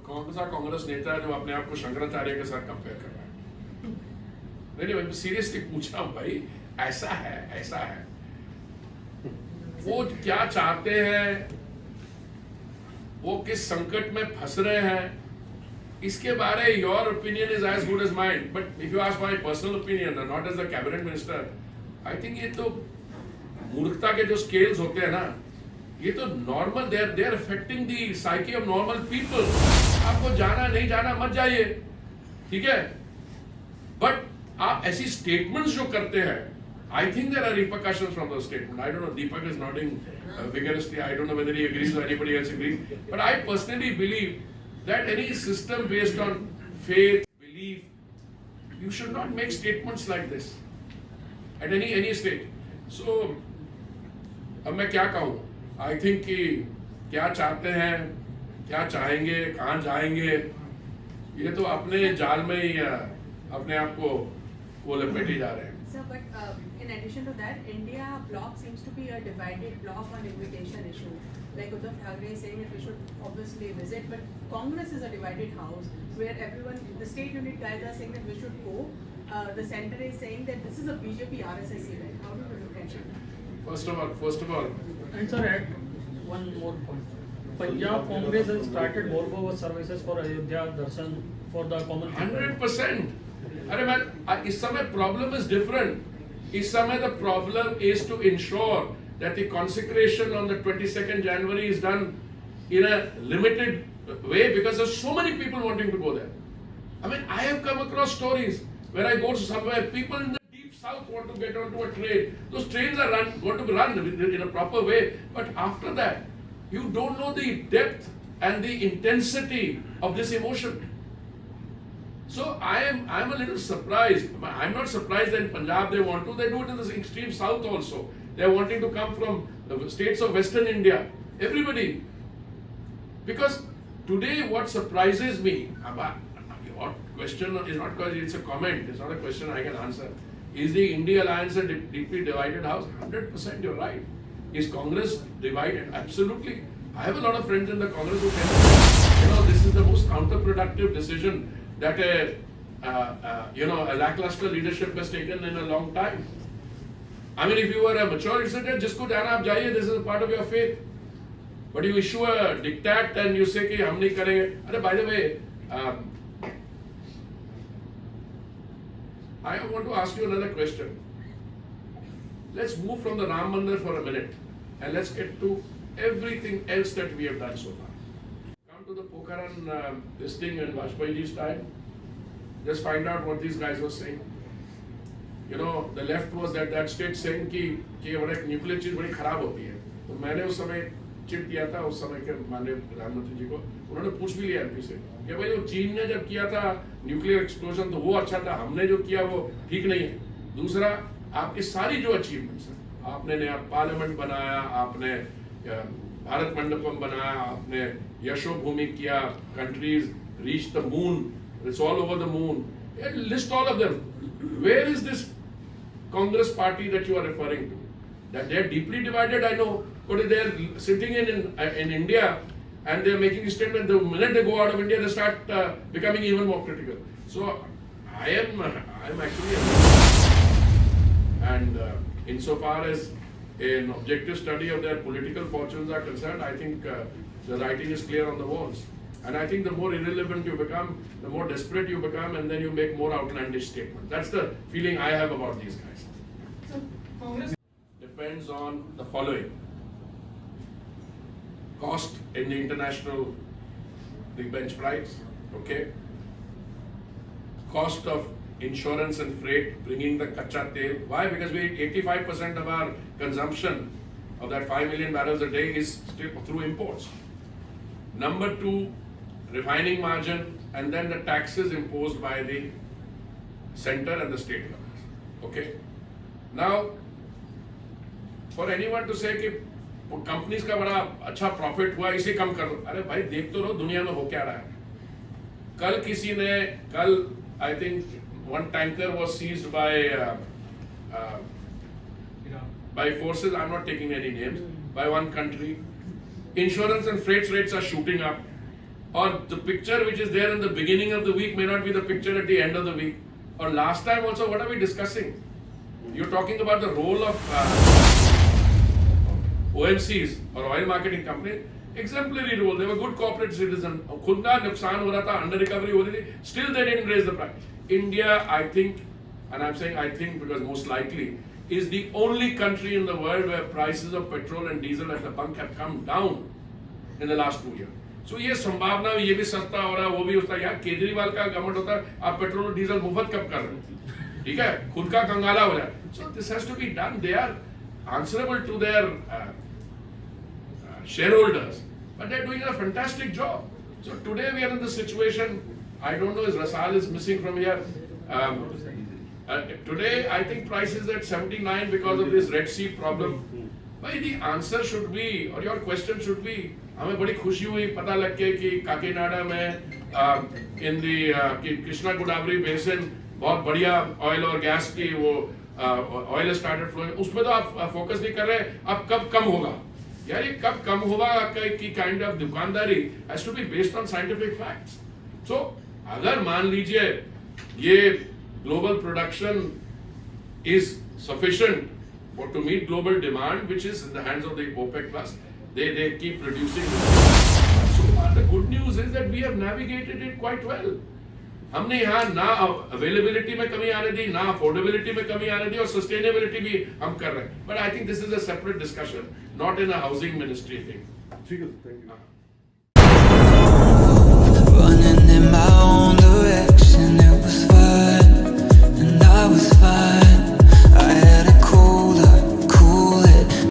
कौन सा कांग्रेस नेता है जो अपने आप को शंकराचार्य के साथ कंपेयर कर रहा है? नहीं, सीरियसली पूछ रहा हूं भाई, ऐसा है। वो क्या चाहते हैं, वो किस संकट में फंस रहे हैं, इसके बारे your opinion is as good as mind, but if you ask my personal opinion not as a cabinet minister, I think ये तो मूर्खता के जो स्केल्स होते हैं ना, ये तो normal, they are affecting the psyche of normal people. आपको जाना नहीं जाना मत जाइए, ठीक है, बट आप ऐसी स्टेटमेंट्स जो करते हैं, I think there are repercussions from those statements. I don't know, Deepak is nodding vigorously. I don't know whether he agrees or anybody else agrees. But I personally believe that any system based on faith, belief, you should not make statements like this at any stage. So, अब मैं क्या कहूँ? I think कि क्या चाहते हैं, क्या चाहेंगे, कहाँ जाएंगे, ये तो अपने जाल में ही अपने आप को वो लपेटे जा रहे हैं. Sir, but in addition to that, India bloc seems to be a divided bloc on invitation issue. Like Uddhav Thackeray is saying that we should obviously visit, but Congress is a divided house where everyone, the state unit guys are saying that we should go. The center is saying that this is a BJP RSS event. How do you look at it? First of all, and sir, add one more point. Punjab Congress has started Volvo services for Ayodhya Darshan for the common people. 100%. अरे man, इस समय problem is different. इस समय the problem is to ensure that the consecration on the 22nd January is done in a limited way because there's so many people wanting to go there. I mean, I have come across stories where I go to somewhere, people in the deep south want to get onto a train. Those trains are going to be run in a proper way, but after that, you don't know the depth and the intensity of this emotion. So I'm a little surprised. I'm not surprised that in Punjab they want to. They do it in the extreme south also. They're wanting to come from the states of Western India. Everybody. Because today what surprises me, your question is not because it's a comment, it's not a question I can answer. Is the India Alliance a deeply divided house? 100% you're right. Is Congress divided? Absolutely. I have a lot of friends in the Congress who tell me, this is the most counterproductive decision that a lackluster leadership has taken in a long time. I mean, if you were a mature citizen, जिसको जाना आप जाइए, this is a part of your faith. But you issue a diktat and you say कि हम नहीं करेंगे. अरे, by the way, I want to ask you another question. Let's move from the Ram Mandir for a minute and let's get to everything else that we have done so far. Come to the Pokhran this thing in Vajpayeeji's time. Just find out what these guys were saying. The left was at that stage saying कि nuclear चीज बड़ी खराब होती है. तो मैंने उस समय चिट किया था उस समय के माननीय प्रधानमंत्री जी को. उन्होंने पूछ भी लिया एमपी से कि भाई वो चीन ने जब किया था न्यूक्लियर एक्सप्लोजन तो वो अच्छा था, हमने जो किया वो ठीक नहीं है. दूसरा, आपकी सारी जो अचीवमेंट्स हैं, आपने नया पार्लियामेंट बनाया, आपने भारत मंडपम बनाया, आपने यशोभूमि किया, countries reach the moon, it's all over the moon. List all of them. Where is this Congress party that you are referring to? That they are deeply divided, I know, but they are sitting in India and they are making a statement. The minute they go out of India, they start becoming even more critical. So I am actually, and insofar as an objective study of their political fortunes are concerned, I think the writing is clear on the walls. And I think the more irrelevant you become, the more desperate you become, and then you make more outlandish statements. That's the feeling I have about these guys. So, Congress depends on the following. Cost in the international, the bench price, okay? Cost of insurance and freight, bringing the kacha tel. Why? Because 85% of our consumption of that 5 million barrels a day is still through imports. Number two, refining margin, and then the taxes imposed by the center and the state governments. Okay? Now, for anyone to say कि companies का बड़ा अच्छा profit हुआ इसे कम कर दो, अरे भाई देख तो रहो दुनिया में हो क्या रहा है. कल I think one tanker was seized by forces, I'm not taking any names, by one country. Insurance and freight rates are shooting up. or the picture which is there in the beginning of the week may not be the picture at the end of the week. Or last time also, what are we discussing? You're talking about the role of OMCs or oil marketing companies. Exemplary role. They were good corporate citizens. खुद ना नुकसान हो रहा था, under recovery हो रही थी. Still they didn't raise the price. India, I think, and I'm saying I think because most likely, is the only country in the world where prices of petrol and diesel at the pump have come down in the last 2 years. So ये संभावना ये भी सस्ता हो रहा है, वो भी होता है. यार केजरीवाल का गवर्नमेंट होता है, आप पेट्रोल और डीजल मुफ्त कब कर रहे हैं? ठीक है, खुद का कंगाला हो जाए. So this has to be done. They are answerable to their shareholders, but they're doing a fantastic job. So today we are in the situation. I don't know if Rasal is missing from here. Today I think price is at 79 because of this Red Sea problem. But the answer should be, or your question should be, हमें बड़ी खुशी हुई पता लग के कि काकीनाडा में in the Krishna Godavari basin बहुत बढ़िया ऑयल और गैस की वो ऑयल स्टार्टेड फ्लोइंग. उसमें तो आप फोकस नहीं कर रहे. अब कब कम होगा यार, ये कब कम होगा की काइंड ऑफ दुकानदारी has to be based on scientific facts. So अगर मान लीजिए ये global production is sufficient for to meet global demand, which is in the hands of the OPEC plus, they keep producing. So the good news is that we have navigated it quite well. हमने यहाँ ना availability में कमी आने दी, ना affordability में कमी आने दी, और sustainability भी हम कर रहे हैं. But I think this is a separate discussion, not in a housing ministry thing. ठीक है, thank you. Running in my own